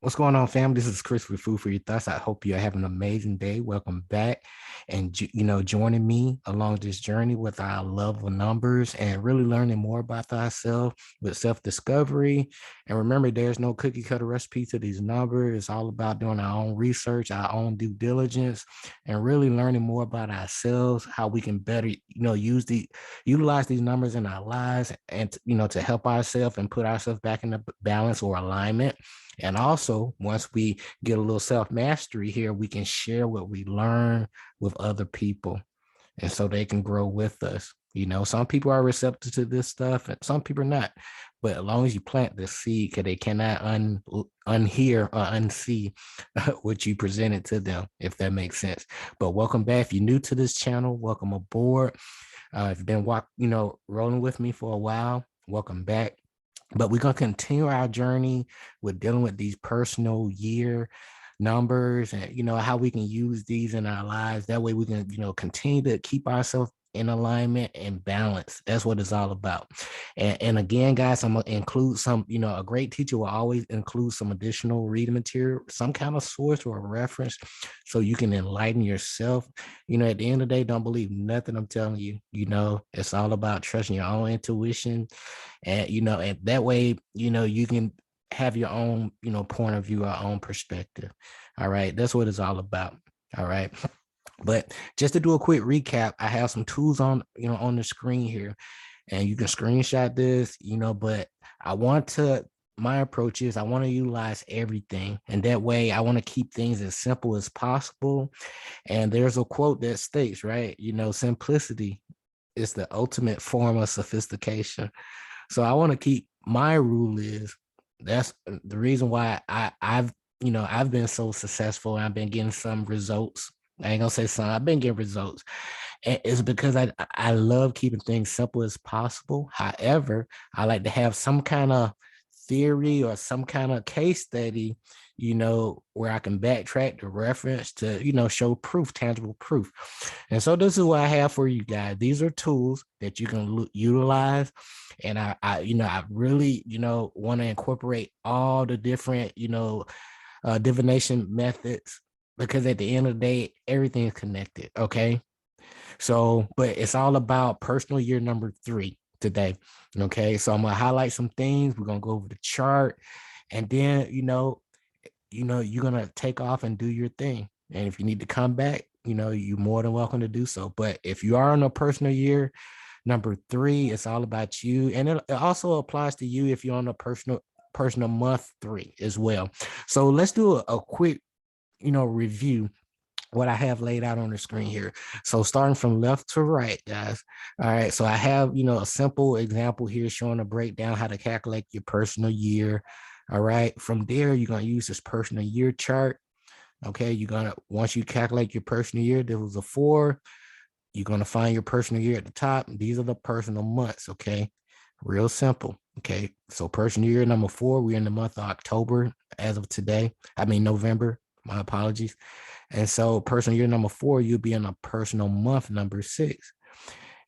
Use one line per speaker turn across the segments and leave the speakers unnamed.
What's going on, fam? This is Chris with Food for Your Thoughts. I hope you're having an amazing day. Welcome back, and joining me along this journey with our love of numbers and really learning more about ourselves with self-discovery. And remember, there's no cookie cutter recipe to these numbers. It's all about doing our own research, our own due diligence, and really learning more about ourselves, how we can better, utilize these numbers in our lives, and to help ourselves and put ourselves back in the balance or alignment. And also, once we get a little self-mastery here, we can share what we learn with other people. And so they can grow with us. Some people are receptive to this stuff and some people are not. But as long as you plant the seed, because they cannot unhear or unsee what you presented to them, if that makes sense. But welcome back. If you're new to this channel, welcome aboard. If you've been rolling with me for a while, welcome back. But we're going to continue our journey with dealing with these personal year numbers and, how we can use these in our lives. That way we can, continue to keep ourselves in alignment and balance. That's what it's all about. And again, guys, I'm going to include some, a great teacher will always include some additional reading material, some kind of source or a reference so you can enlighten yourself. At the end of the day, don't believe nothing I'm telling you. It's all about trusting your own intuition. And that way, you can have your own, point of view, our own perspective. All right. That's what it's all about. All right. But just to do a quick recap, I have some tools on the screen here, and you can screenshot this, but my approach is I want to utilize everything. And that way I want to keep things as simple as possible. And there's a quote that states, right, simplicity is the ultimate form of sophistication. So I want to keep my rule is that's the reason why I've been so successful and I've been getting some results. I ain't gonna say some, I've been getting results. And it's because I love keeping things simple as possible. However, I like to have some kind of theory or some kind of case study, where I can backtrack the reference to, show proof, tangible proof. And so this is what I have for you guys. These are tools that you can utilize. And I really, want to incorporate all the different, divination methods, because at the end of the day, everything is connected. Okay. So, but it's all about personal year number 3 today. Okay. So I'm going to highlight some things. We're going to go over the chart, and then, you're going to take off and do your thing. And if you need to come back, you're more than welcome to do so. But if you are on a personal year number 3, it's all about you. And it also applies to you if you're on a personal month 3 as well. So let's do a quick, review what I have laid out on the screen here. So starting from left to right, guys. All right. So I have, a simple example here showing a breakdown how to calculate your personal year. All right. From there, you're going to use this personal year chart. Okay. Once you calculate your personal year, there was a 4. You're going to find your personal year at the top. These are the personal months. Okay. Real simple. Okay. So personal year number 4, we're in the month of October as of today. November. My apologies. And so personal year number 4, you'll be in a personal month number 6.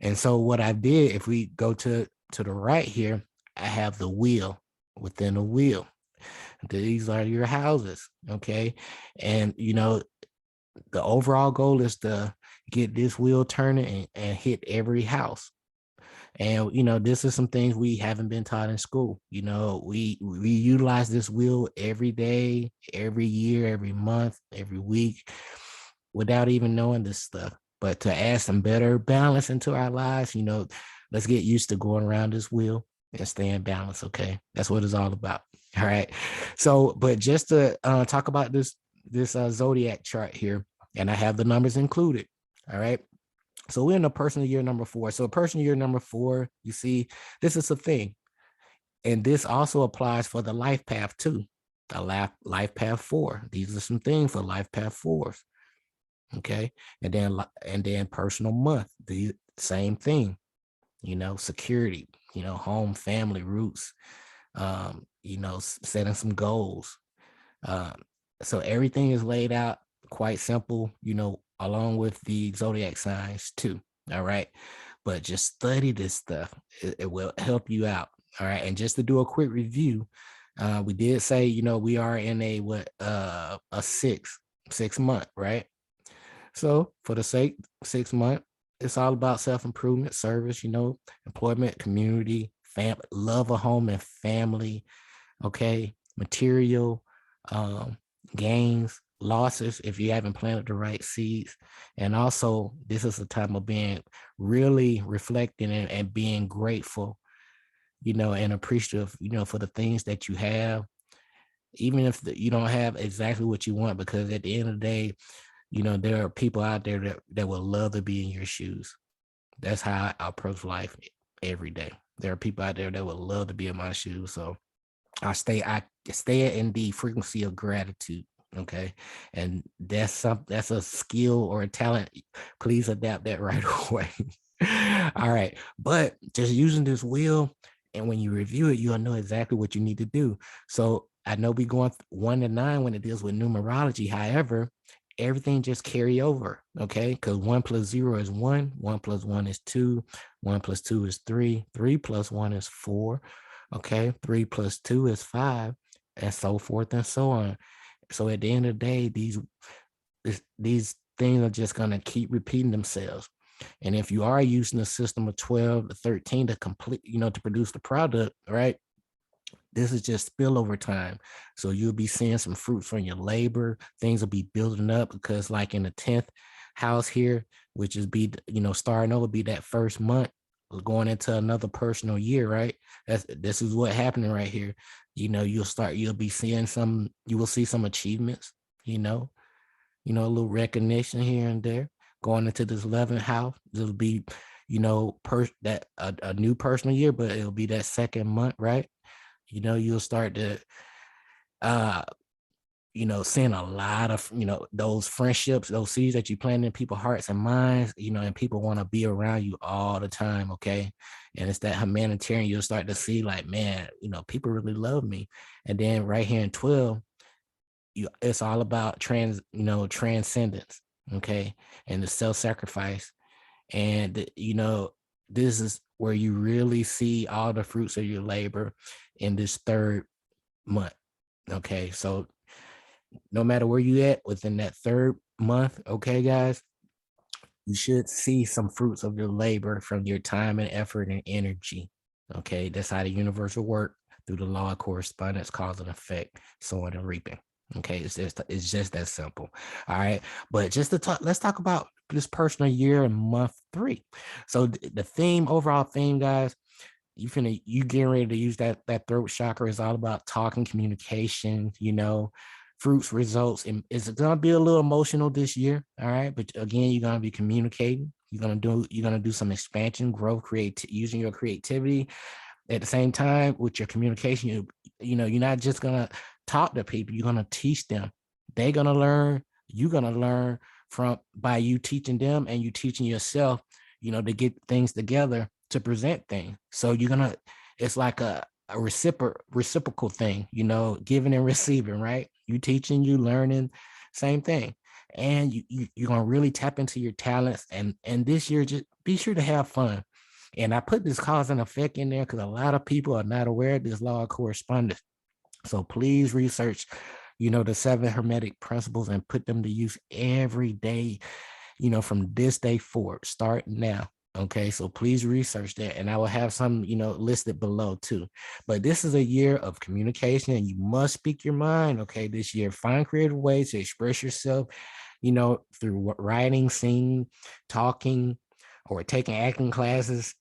And so what I did, if we go to the right here, I have the wheel within a wheel. These are your houses. Okay. And, the overall goal is to get this wheel turning and hit every house. And, this is some things we haven't been taught in school. We utilize this wheel every day, every year, every month, every week, without even knowing this stuff. But to add some better balance into our lives, let's get used to going around this wheel and stay in balance. Okay. That's what it's all about. All right. So, but just to talk about this zodiac chart here, and I have the numbers included. All right. So we're in the personal year number 4. So personal year number 4, you see, this is a thing. And this also applies for the life path too. The life path 4. These are some things for life path 4s. Okay. And then personal month, the same thing, security, home, family, roots, setting some goals. So everything is laid out quite simple, along with the zodiac signs too. All right. But just study this stuff. It will help you out. All right. And just to do a quick review, We did say, we are in a 6 month, right? So for the 6 month, it's all about self-improvement, service, employment, community, love of home and family, okay, material, um, gains, losses if you haven't planted the right seeds. And also, this is a time of being really reflecting and being grateful, and appreciative, for the things that you have, even if you don't have exactly what you want, because at the end of the day, there are people out there that would love to be in your shoes. That's how I approach life every day. There are people out there that would love to be in my shoes. So I stay in the frequency of gratitude. Okay. And that's a skill or a talent. Please adapt that right away. All right. But just using this wheel, and when you review it, you'll know exactly what you need to do. So I know we going 1 to 9 when it deals with numerology. However, everything just carry over. Okay. Because 1 + 0 is 1, 1 + 1 is 2, 1 + 2 is 3, 3 + 1 is 4. Okay, 3 + 2 is 5, and so forth and so on. So at the end of the day, these things are just gonna keep repeating themselves. And if you are using a system of 12 to 13 to complete, to produce the product, right? This is just spillover time. So you'll be seeing some fruits from your labor. Things will be building up because, like in the 10th house here, which is starting over, be that first month going into another personal year, right? This is what happening right here. You'll be seeing you will see some achievements, a little recognition here and there. Going into this 11th house, it'll be, a new personal year, but it'll be that second month, right? You'll start to seeing a lot of, those friendships, those seeds that you plant in people's hearts and minds, and people want to be around you all the time. Okay. And it's that humanitarian, you'll start to see like, man, people really love me. And then right here in 12, it's all about transcendence. Okay. And the self-sacrifice. And, this is where you really see all the fruits of your labor in this third month. Okay. So no matter where you at within that third month, okay, guys, you should see some fruits of your labor from your time and effort and energy. Okay. That's how the universe will work through the law of correspondence, cause and effect, sowing and reaping. Okay, it's just that simple. All right. But just to talk, let's talk about this personal year and month 3. So the overall theme, guys, you getting ready to use that throat chakra is all about talking, communication, fruits, results, and it's gonna be a little emotional this year. All right. But again, you're gonna be communicating. You're gonna do some expansion, growth, using your creativity. At the same time, with your communication, you're not just gonna talk to people, you're gonna teach them. They're gonna learn, you're gonna learn by you teaching them and you teaching yourself, to get things together to present things. So it's like a reciprocal thing, giving and receiving, right? You teaching, you learning, same thing. And you're gonna really tap into your talents, and this year just be sure to have fun. And I put this cause and effect in there because a lot of people are not aware of this law of correspondence. So please research, the 7 hermetic principles and put them to use every day, from this day forward. Start now. Okay, so please research that, and I will have some, listed below too. But this is a year of communication, and you must speak your mind. Okay, this year, find creative ways to express yourself, through writing, singing, talking, or taking acting classes.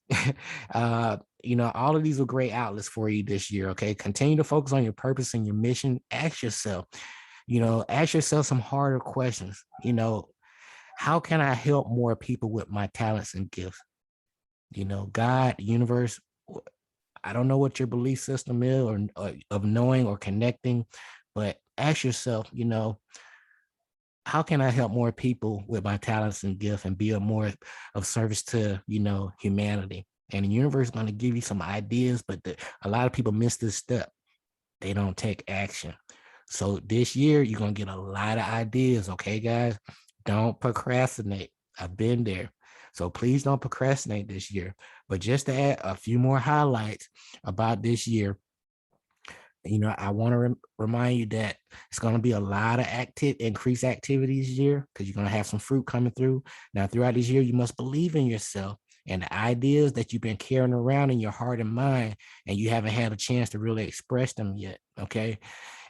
All of these are great outlets for you this year. Okay, continue to focus on your purpose and your mission. Ask yourself some harder questions. How can I help more people with my talents and gifts? God, universe, I don't know what your belief system is, or of knowing or connecting, but ask yourself, how can I help more people with my talents and gifts and be a more of service to, humanity? And the universe is going to give you some ideas, but a lot of people miss this step. They don't take action. So this year, you're going to get a lot of ideas. Okay, guys, don't procrastinate. I've been there. So please don't procrastinate this year. But just to add a few more highlights about this year, I want to remind you that it's going to be a lot of increased activities this year because you're going to have some fruit coming through. Now, throughout this year, you must believe in yourself and the ideas that you've been carrying around in your heart and mind, and you haven't had a chance to really express them yet. Okay.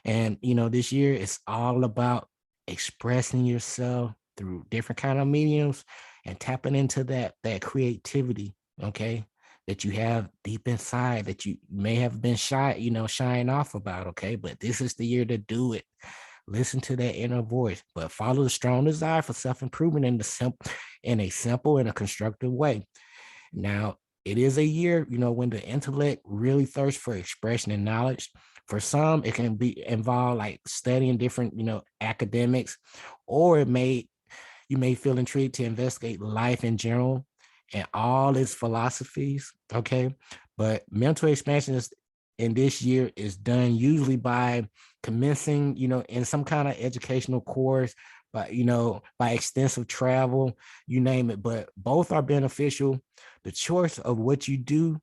And this year it's all about expressing yourself through different kind of mediums and tapping into that creativity, okay, that you have deep inside that you may have been shying off about, okay? But this is the year to do it. Listen to that inner voice, but follow the strong desire for self-improvement in a simple and a constructive way. Now, it is a year, when the intellect really thirsts for expression and knowledge. For some, it can be involved like studying different, academics, or you may feel intrigued to investigate life in general and all its philosophies. Okay. But mental expansion in this year is done usually by commencing, in some kind of educational course, by extensive travel, you name it. But both are beneficial. The choice of what you do,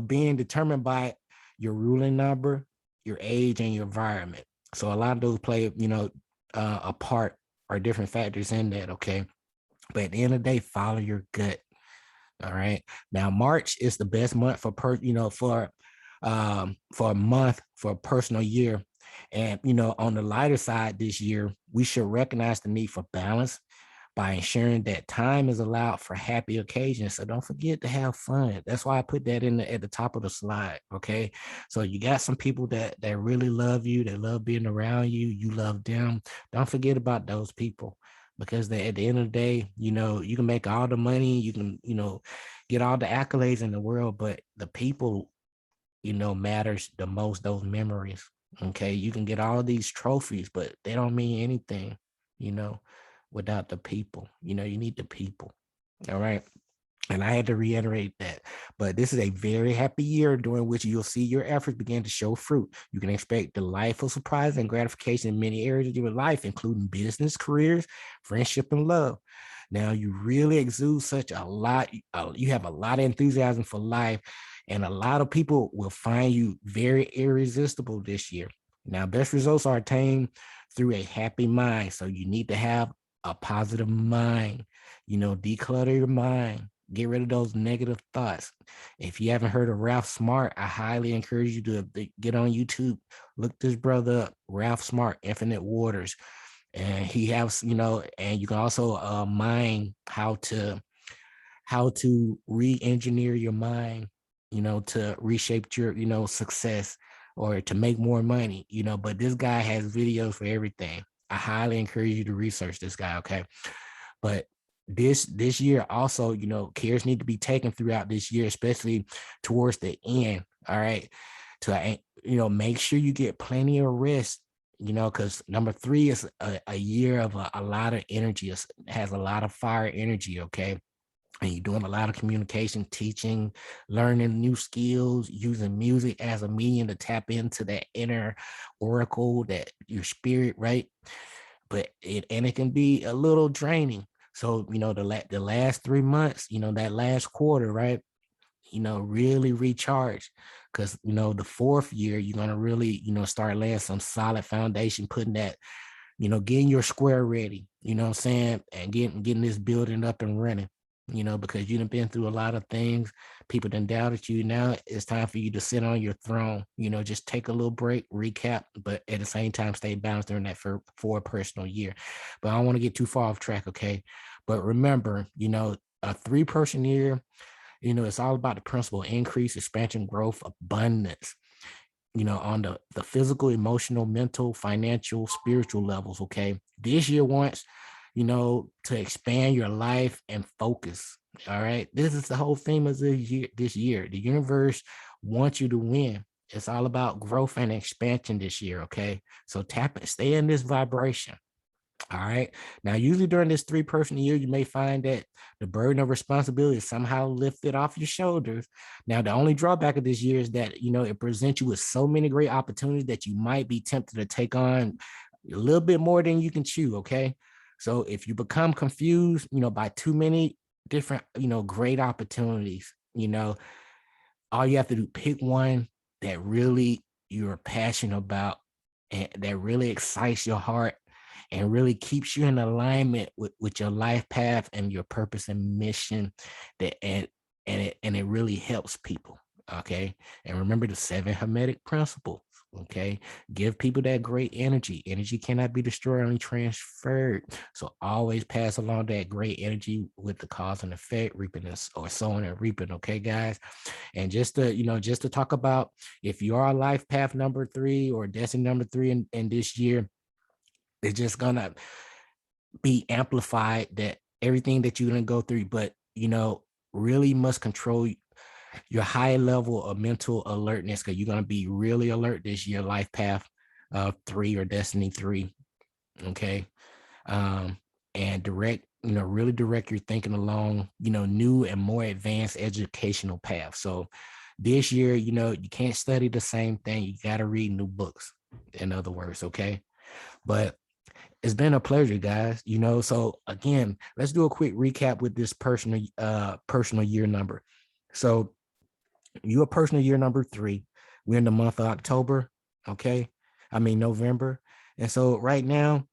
being determined by your ruling number, your age, and your environment. So a lot of those play, a part or different factors in that. Okay. But at the end of the day, follow your gut. All right. Now, March is the best month for a month for a personal year. And on the lighter side this year, we should recognize the need for balance by ensuring that time is allowed for happy occasions. So don't forget to have fun. That's why I put that at the top of the slide. Okay. So you got some people that really love you, that love being around you, you love them. Don't forget about those people, because at the end of the day, you can make all the money, you can, get all the accolades in the world, but the people, matters the most, those memories. Okay. You can get all these trophies, but they don't mean anything, you know, without the people. You need the people. All right. And I had to reiterate that. But this is a very happy year during which you'll see your efforts begin to show fruit. You can expect delightful surprise and gratification in many areas of your life, including business, careers, friendship, and love. Now, you really exude such a lot. You have a lot of enthusiasm for life, and a lot of people will find you very irresistible this year. Now, best results are attained through a happy mind. So you need to have a positive mind, declutter your mind. Get rid of those negative thoughts. If you haven't heard of Ralph Smart, I highly encourage you to get on YouTube, look this brother up, Ralph Smart, Infinite Waters. And he has, and you can also mine how to re-engineer your mind, to reshape your, success, or to make more money, but this guy has videos for everything. I highly encourage you to research this guy, okay? But this year also, cares need to be taken throughout this year, especially towards the end. All right. To make sure you get plenty of rest, because number 3 is a year of a lot of energy. It has a lot of fire energy, okay? And you're doing a lot of communication, teaching, learning new skills, using music as a medium to tap into that inner oracle, that your spirit, right? But it can be a little draining. So, the last 3 months, that last quarter, right? Really recharge, because, the fourth year, you're going to really, start laying some solid foundation, putting that, getting your square ready, what I'm saying? And getting this building up and running, because you've been through a lot of things. People done doubted you. Now it's time for you to sit on your throne, just take a little break, recap, but at the same time, stay balanced during that for a personal year. But I don't want to get too far off track, okay? But remember, a 3-person year, it's all about the principle: increase, expansion, growth, abundance, on the physical, emotional, mental, financial, spiritual levels. Okay. This year wants, to expand your life and focus. All right. This is the whole theme of this year. The universe wants you to win. It's all about growth and expansion this year. Okay. So stay in this vibration. All right. Now, usually during this 3-person year, you may find that the burden of responsibility is somehow lifted off your shoulders. Now, the only drawback of this year is that, it presents you with so many great opportunities that you might be tempted to take on a little bit more than you can chew. Okay. So if you become confused, by too many different, great opportunities, all you have to do, pick one that really you're passionate about and that really excites your heart and really keeps you in alignment with your life path and your purpose and mission, that and it really helps people. Okay. And remember the 7 Hermetic principles. Okay. Give people that great energy. Energy cannot be destroyed, only transferred. So always pass along that great energy with the cause and effect, reaping this or sowing and reaping. Okay, guys. And just to talk about, if you are a life path number 3 or destiny number 3 in this year, it's just gonna be amplified, that everything that you're gonna go through, but really must control your high level of mental alertness, because you're gonna be really alert this year, life path 3 or destiny 3. Okay. um, and really direct your thinking along, new and more advanced educational paths. So this year, you can't study the same thing. You got to read new books, in other words. Okay. But it's been a pleasure, guys. So again, let's do a quick recap with this personal year number. So you a personal year number 3. We're in the month of October. Okay. I mean, November. And so right now,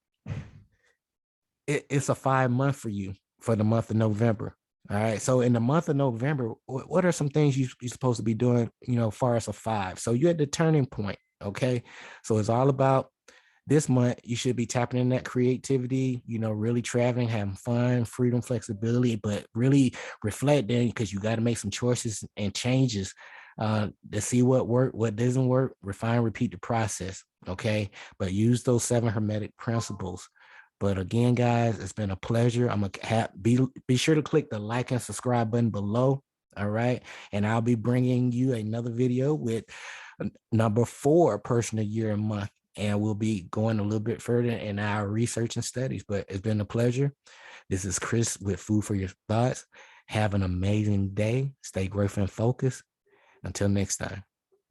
it's a 5 month for you for the month of November. All right. So in the month of November, what are some things you're supposed to be doing, far as a 5? So you're at the turning point. Okay. So it's all about this month. You should be tapping in that creativity, really traveling, having fun, freedom, flexibility, but really reflecting, because you got to make some choices and changes to see what worked, what doesn't work, refine, repeat the process. Okay. But use those 7 Hermetic principles. But again, guys, it's been a pleasure. I'm gonna be sure to click the like and subscribe button below. All right. And I'll be bringing you another video with number 4 personal year and month. And we'll be going a little bit further in our research and studies. But it's been a pleasure. This is Chris with Food for Your Thoughts. Have an amazing day. Stay grateful and focused. Until next time.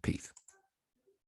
Peace.